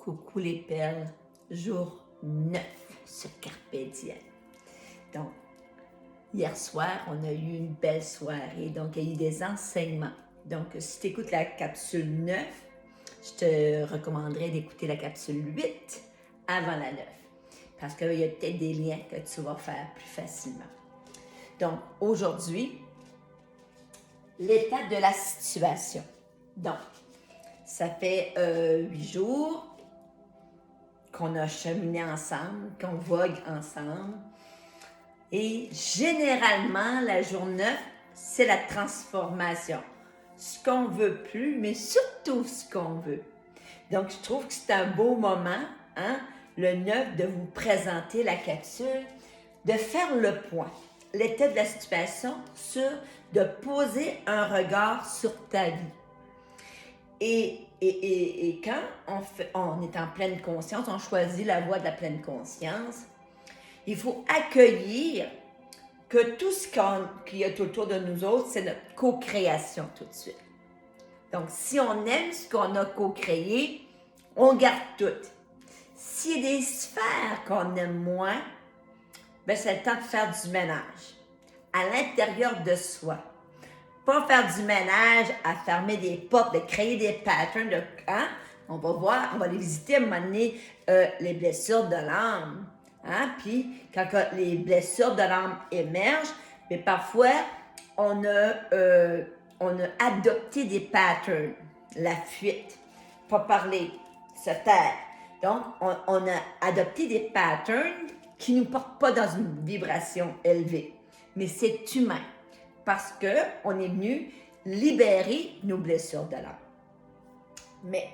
Coucou les perles, jour 9 sur Carpe Diem. Donc, hier soir, on a eu une belle soirée, donc il y a eu des enseignements. Donc, si tu écoutes la capsule 9, je te recommanderais d'écouter la capsule 8 avant la 9, parce qu'il y a peut-être des liens que tu vas faire plus facilement. Donc, aujourd'hui, l'état de la situation. Donc, ça fait 8 jours qu'on a cheminé ensemble, qu'on vogue ensemble. Et généralement, la journée 9, c'est la transformation. Ce qu'on veut plus, mais surtout ce qu'on veut. Donc, je trouve que c'est un beau moment, le 9, de vous présenter la capsule, de faire le point, l'état de la situation, de poser un regard sur ta vie. Et quand on est en pleine conscience, on choisit la voie de la pleine conscience, il faut accueillir que tout ce qu'il y a autour de nous autres, c'est notre co-création tout de suite. Donc, si on aime ce qu'on a co-créé, on garde tout. S'il y a des sphères qu'on aime moins, ben c'est le temps de faire du ménage à l'intérieur de soi. Pas faire du ménage à fermer des portes, de créer des patterns. On va voir, on va les visiter à un moment donné, les blessures de l'âme. Puis, quand les blessures de l'âme émergent, mais parfois, on a adopté des patterns. La fuite, pas parler, se taire. Donc, on a adopté des patterns qui ne nous portent pas dans une vibration élevée. Mais c'est humain. Parce qu'on est venu libérer nos blessures de l'âme. Mais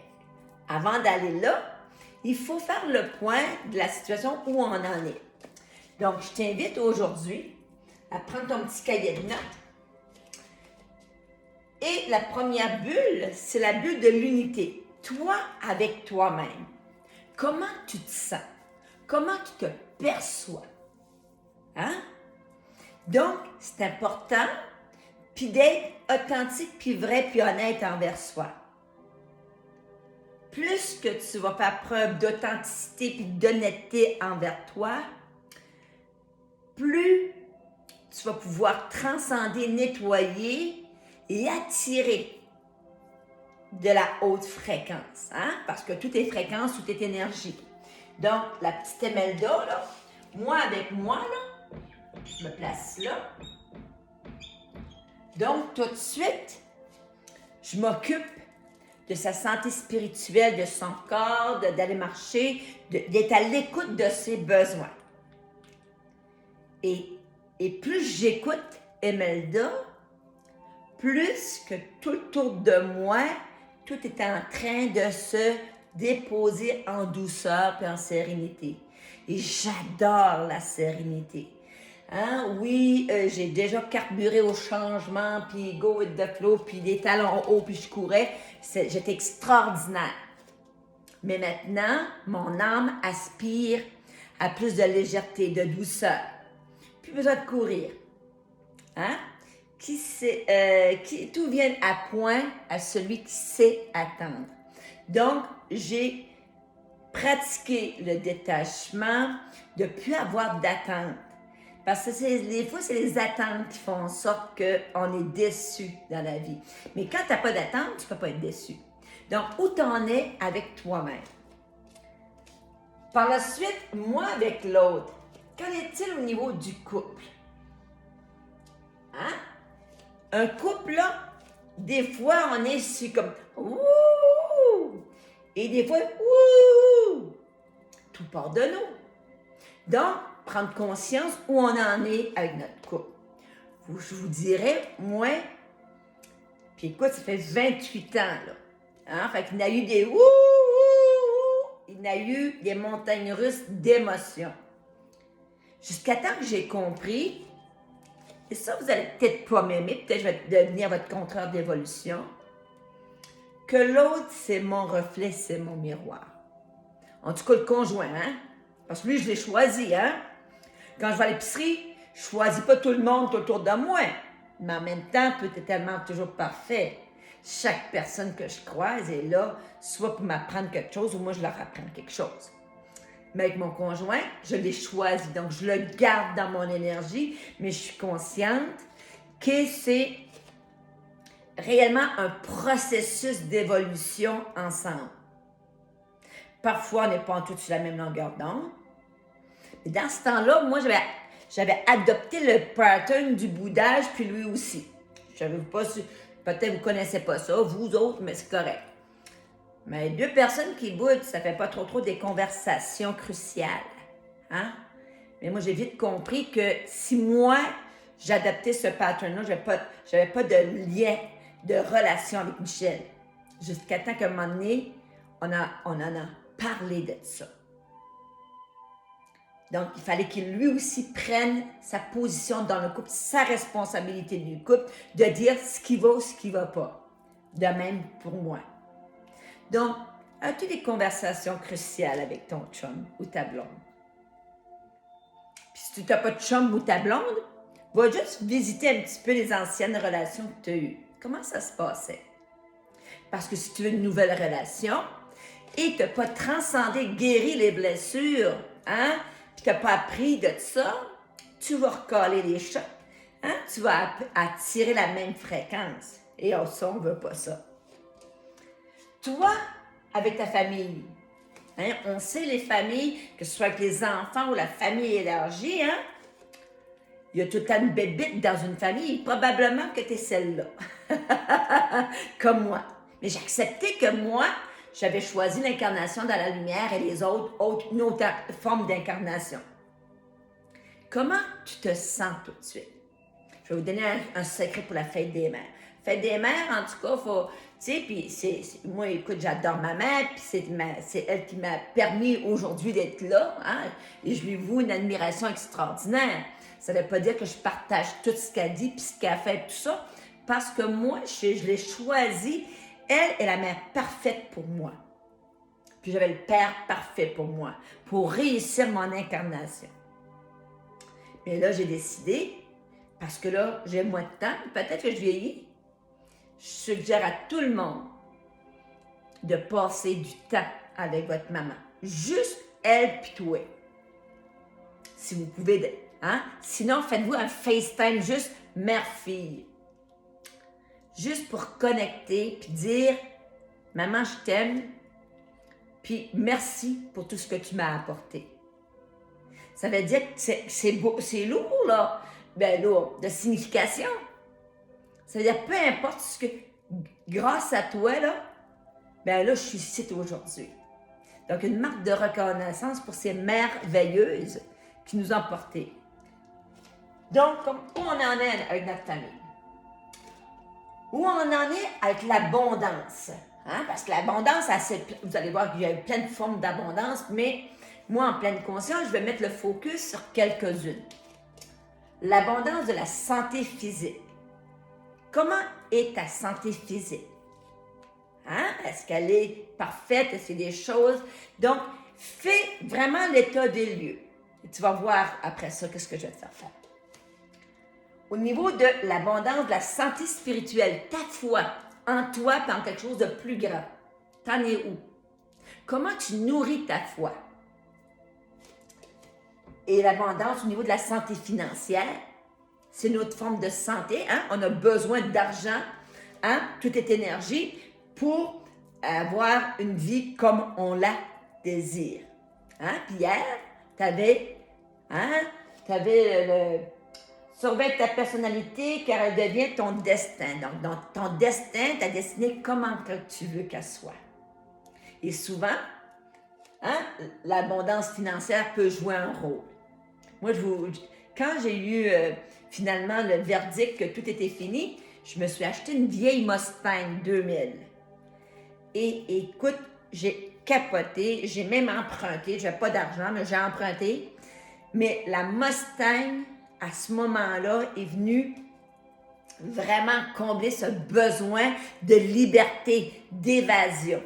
avant d'aller là, il faut faire le point de la situation où on en est. Donc, je t'invite aujourd'hui à prendre ton petit cahier de notes. Et la première bulle, c'est la bulle de l'unité. Toi avec toi-même. Comment tu te sens? Comment tu te perçois? Donc, c'est important, puis d'être authentique, puis vrai, puis honnête envers soi. Plus que tu vas faire preuve d'authenticité puis d'honnêteté envers toi, plus tu vas pouvoir transcender, nettoyer et attirer de la haute fréquence, parce que tout est fréquence, tout est énergie. Donc, la petite Imelda, là, moi avec moi, là, je me place là. Donc, tout de suite, je m'occupe de sa santé spirituelle, de son corps, d'aller marcher, d'être à l'écoute de ses besoins. Et plus j'écoute Imelda, plus que tout autour de moi, tout est en train de se déposer en douceur et en sérénité. Et j'adore la sérénité. Oui, j'ai déjà carburé au changement, puis go with the flow, puis des talons hauts, puis je courais. J'étais extraordinaire. Mais maintenant, mon âme aspire à plus de légèreté, de douceur. Plus besoin de courir. Tout vient à point à celui qui sait attendre. Donc, j'ai pratiqué le détachement de ne plus avoir d'attente. Parce que des fois, c'est les attentes qui font en sorte qu'on est déçu dans la vie. Mais quand tu n'as pas d'attente, tu ne peux pas être déçu. Donc, où tu en es avec toi-même? Par la suite, moi avec l'autre, qu'en est-il au niveau du couple? Un couple, là, des fois, on est sur comme « ouh » et des fois « ouh ». Tout part de nous. Donc, prendre conscience où on en est avec notre couple. Je vous dirais, moi, puis écoute, ça fait 28 ans, là. Fait qu'il y a eu des ouh, il y a eu des montagnes russes d'émotions. Jusqu'à temps que j'ai compris, et ça, vous allez peut-être pas m'aimer, peut-être je vais devenir votre contraire d'évolution, que l'autre, c'est mon reflet, c'est mon miroir. En tout cas, le conjoint, Parce que lui, je l'ai choisi, Quand je vais à l'épicerie, je ne choisis pas tout le monde autour de moi. Mais en même temps, tout est tellement toujours parfait. Chaque personne que je croise est là, soit pour m'apprendre quelque chose ou moi je leur apprends quelque chose. Mais avec mon conjoint, je l'ai choisi, donc je le garde dans mon énergie, mais je suis consciente que c'est réellement un processus d'évolution ensemble. Parfois, on n'est pas en tout sur la même longueur d'onde. Mais dans ce temps-là, moi, j'avais adopté le pattern du boudage, puis lui aussi. Je ne savais pas si, peut-être vous ne connaissez pas ça, vous autres, mais c'est correct. Mais deux personnes qui boudent, ça ne fait pas trop des conversations cruciales. Hein? Mais moi, j'ai vite compris que si moi, j'adaptais ce pattern-là, je n'avais pas de lien, de relation avec Michel. Jusqu'à temps qu'à un moment donné, on en a parlé de ça. Donc, il fallait qu'il lui aussi prenne sa position dans le couple, sa responsabilité du couple, de dire ce qui va ou ce qui ne va pas. De même pour moi. Donc, as-tu des conversations cruciales avec ton chum ou ta blonde? Puis si tu n'as pas de chum ou ta blonde, va juste visiter un petit peu les anciennes relations que tu as eues. Comment ça se passait? Parce que si tu veux une nouvelle relation et que tu n'as pas transcendé, guéri les blessures, hein, puis tu n'as pas appris de ça, tu vas recoller les chocs, hein, tu vas attirer la même fréquence. Et ça, on ne veut pas ça. Toi, avec ta famille, hein, on sait les familles, que ce soit avec les enfants ou la famille élargie, hein, il y a tout le temps une bébite dans une famille, probablement que tu es celle-là, comme moi. Mais j'ai accepté que moi, j'avais choisi l'incarnation dans la lumière et les autres une autre forme d'incarnation. Comment tu te sens tout de suite? Je vais vous donner un secret pour la fête des mères. Fête des mères, en tout cas, faut, tu sais, puis moi, écoute, j'adore ma mère, puis c'est elle qui m'a permis aujourd'hui d'être là, hein, et je lui voue une admiration extraordinaire. Ça ne veut pas dire que je partage tout ce qu'elle dit, puis ce qu'elle fait, tout ça, parce que moi, je l'ai choisi. Elle est la mère parfaite pour moi. Puis j'avais le père parfait pour moi, pour réussir mon incarnation. Mais là, j'ai décidé, parce que là, j'ai moins de temps, peut-être que je vieillis, je suggère à tout le monde de passer du temps avec votre maman. Juste elle puis toi. Si vous pouvez, hein? Sinon, faites-vous un FaceTime juste mère-fille. Juste pour connecter puis dire « Maman, je t'aime, puis merci pour tout ce que tu m'as apporté. » Ça veut dire que c'est lourd, là. Ben lourd, de signification. Ça veut dire peu importe ce que, grâce à toi, là, ben là, je suis ici aujourd'hui. Donc, une marque de reconnaissance pour ces merveilleuses qui nous ont portés. Donc, où on en est avec notre famille? Où on en est avec l'abondance? Hein? Parce que l'abondance, vous allez voir qu'il y a plein de formes d'abondance, mais moi, en pleine conscience, je vais mettre le focus sur quelques-unes. L'abondance de la santé physique. Comment est ta santé physique? Hein? Est-ce qu'elle est parfaite? Est-ce qu'il y a des choses? Donc, fais vraiment l'état des lieux. Et tu vas voir après ça qu'est-ce que je vais te faire faire. Au niveau de l'abondance de la santé spirituelle, ta foi en toi et en quelque chose de plus grand, t'en es où? Comment tu nourris ta foi? Et l'abondance au niveau de la santé financière, c'est notre forme de santé. Hein? On a besoin d'argent, hein? Tout est énergie pour avoir une vie comme on la désire. Hein? Puis hier, tu avais le surveille ta personnalité car elle devient ton destin. Donc, dans ton destin, ta destinée, comment que tu veux qu'elle soit. Et souvent, hein, l'abondance financière peut jouer un rôle. Moi, quand j'ai eu finalement le verdict que tout était fini, je me suis acheté une vieille Mustang 2000. Et écoute, j'ai capoté, j'ai même emprunté, je n'avais pas d'argent, mais j'ai emprunté. Mais la Mustang, à ce moment-là, est venue vraiment combler ce besoin de liberté, d'évasion.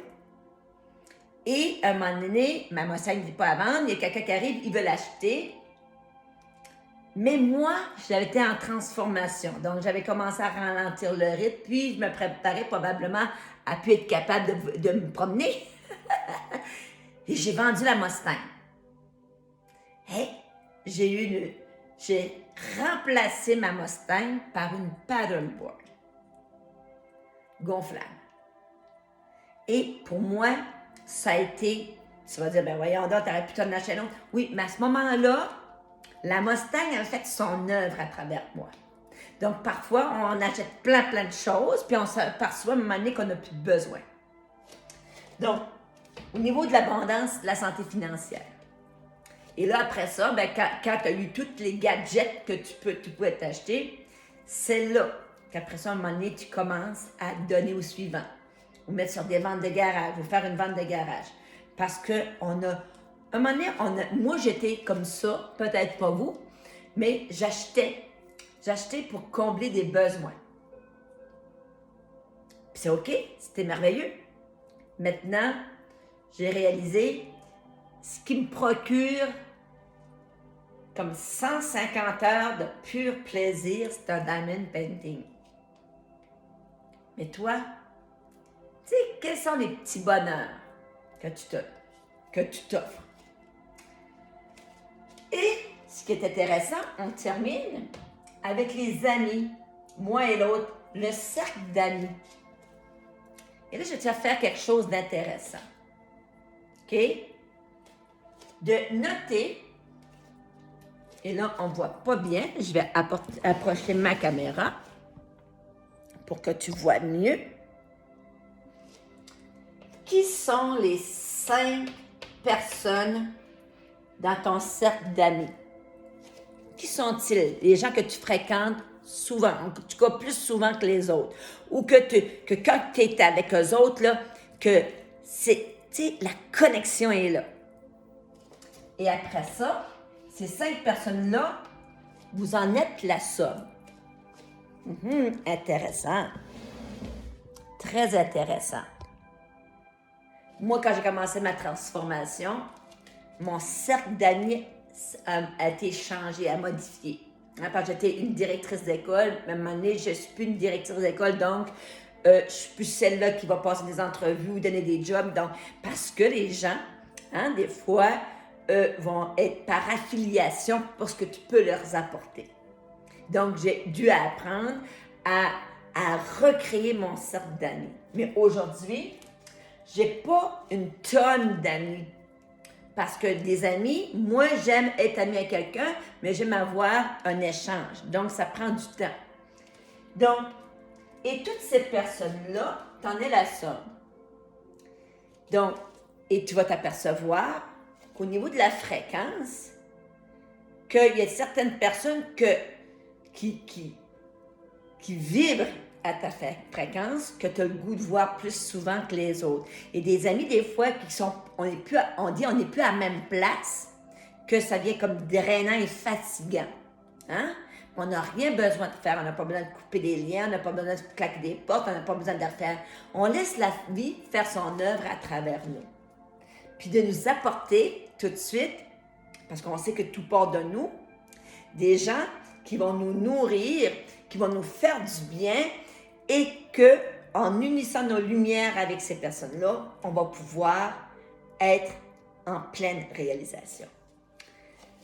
Et à un moment donné, ma Mustang n'est pas à vendre, il y a quelqu'un qui arrive, il veut l'acheter. Mais moi, j'avais été en transformation. Donc, j'avais commencé à ralentir le rythme, puis je me préparais probablement à plus être capable de me promener. Et j'ai vendu la Mustang. Hey, j'ai remplacé ma Mustang par une paddleboard gonflable. Et pour moi, ça a été, tu vas dire, ben voyons donc, t'aurais pu t'en acheter un autre. Oui, mais à ce moment-là, la Mustang a fait son œuvre à travers moi. Donc, parfois, on achète plein de choses, puis on s'aperçoit à un moment donné qu'on n'a plus besoin. Donc, au niveau de l'abondance, de la santé financière. Et là, après ça, ben, quand tu as eu tous les gadgets que tu pouvais t'acheter, c'est là qu'après ça, à un moment donné, tu commences à donner au suivant. Ou mettre sur des ventes de garage, ou faire une vente de garage. Parce qu'on a, à un moment donné, moi j'étais comme ça, peut-être pas vous, mais j'achetais pour combler des besoins. Puis c'est OK, c'était merveilleux. Maintenant, j'ai réalisé ce qui me procure comme 150 heures de pur plaisir, c'est un diamond painting. Mais toi, tu sais, quels sont les petits bonheurs que tu t'offres? Et ce qui est intéressant, on termine avec les amis, moi et l'autre, le cercle d'amis. Et là, je vais te faire quelque chose d'intéressant. OK? De noter, et là, on ne voit pas bien, je vais approcher ma caméra pour que tu vois mieux. Qui sont les 5 personnes dans ton cercle d'amis? Qui sont-ils? Les gens que tu fréquentes souvent, en tout cas plus souvent que les autres. Ou que quand tu es avec eux autres, là, que la connexion est là. Et après ça, ces 5 personnes-là, vous en êtes la somme. Intéressant. Très intéressant. Moi, quand j'ai commencé ma transformation, mon cercle d'amis a été changé, a modifié. Parce que j'étais une directrice d'école, mais à un moment donné, je ne suis plus une directrice d'école, donc je ne suis plus celle-là qui va passer des entrevues ou donner des jobs. Donc, parce que les gens, des fois, vont être par affiliation pour ce que tu peux leur apporter. Donc, j'ai dû apprendre à recréer mon cercle d'amis. Mais aujourd'hui, j'ai pas une tonne d'amis. Parce que des amis, moi, j'aime être amie avec quelqu'un, mais j'aime avoir un échange. Donc, ça prend du temps. Donc, et toutes ces personnes-là, t'en es la somme. Donc, et tu vas t'apercevoir qu'au niveau de la fréquence, qu'il y a certaines personnes qui vibrent à ta fréquence, que tu as le goût de voir plus souvent que les autres. Et des amis, des fois, on n'est plus à la même place, que ça devient comme drainant et fatigant. Hein? On n'a rien besoin de faire. On n'a pas besoin de couper des liens, on n'a pas besoin de claquer des portes, on n'a pas besoin de faire. On laisse la vie faire son œuvre à travers nous. Puis de nous apporter tout de suite, parce qu'on sait que tout part de nous, des gens qui vont nous nourrir, qui vont nous faire du bien, et que, en unissant nos lumières avec ces personnes-là, on va pouvoir être en pleine réalisation.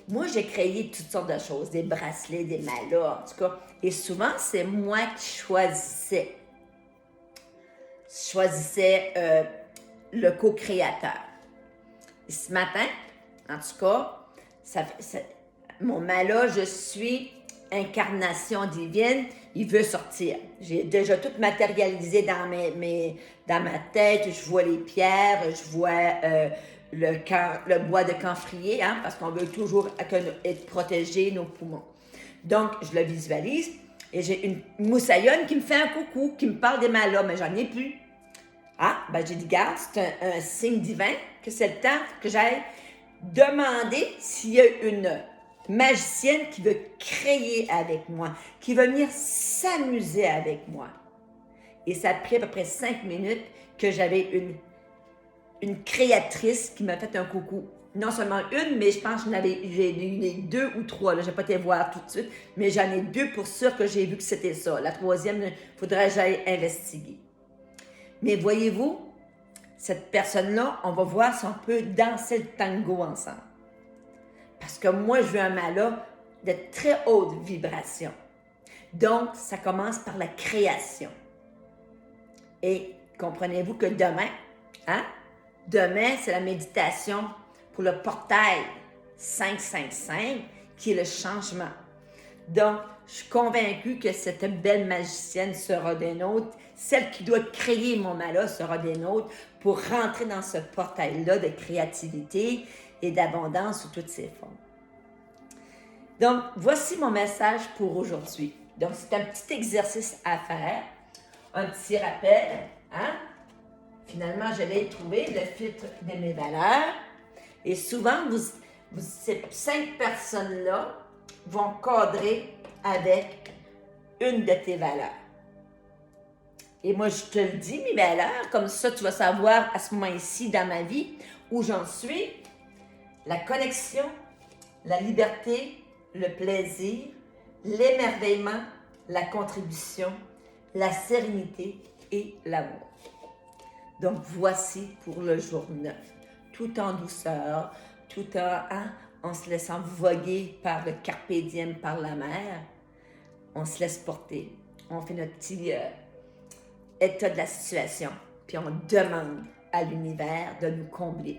Moi, j'ai créé toutes sortes de choses, des bracelets, des malas, en tout cas. Et souvent, c'est moi qui choisissais. Je choisissais le co-créateur. Et ce matin, en tout cas, mon mala, je suis incarnation divine, il veut sortir. J'ai déjà tout matérialisé dans ma tête. Je vois les pierres, je vois le bois de camphrier, parce qu'on veut toujours être protégé, nos poumons. Donc, je le visualise et j'ai une moussaillonne qui me fait un coucou, qui me parle des malas, mais j'en ai plus. J'ai dit, garde, c'est un signe divin que c'est le temps que j'aille demander s'il y a une magicienne qui veut créer avec moi, qui veut venir s'amuser avec moi. Et ça a pris à peu près 5 minutes que j'avais une créatrice qui m'a fait un coucou. non seulement une, mais je pense que j'ai eu 2 ou 3. Je n'ai pas été voir tout de suite, mais j'en ai 2 pour sûr que j'ai vu que c'était ça. La troisième, il faudrait que j'aille investiguer. Mais voyez-vous, cette personne-là, on va voir si on peut danser le tango ensemble. Parce que moi, je veux un mât-là de très haute vibration. Donc, ça commence par la création. Et comprenez-vous que demain, demain, c'est la méditation pour le portail 555, qui est le changement. Donc, je suis convaincue que cette belle magicienne sera des nôtres. Celle qui doit créer mon mât-là sera des nôtres pour rentrer dans ce portail-là de créativité et d'abondance sous toutes ses formes. Donc, voici mon message pour aujourd'hui. Donc, c'est un petit exercice à faire, un petit rappel. Finalement, je l'ai trouvé, le filtre de mes valeurs. Et souvent, ces 5 personnes-là vont cadrer avec une de tes valeurs. Et moi, je te le dis, mes valeurs, comme ça, tu vas savoir à ce moment-ci dans ma vie où j'en suis. La connexion, la liberté, le plaisir, l'émerveillement, la contribution, la sérénité et l'amour. Donc, voici pour le jour 9. Tout en douceur, tout en se laissant voguer par le carpe diem, par la mer. On se laisse porter. On fait notre petit état de la situation. Puis on demande à l'univers de nous combler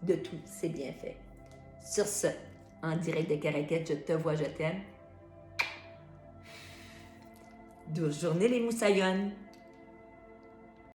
de tous ses bienfaits. Sur ce, en direct de Caraquette, je te vois, je t'aime. Douce journée les moussaillonnes.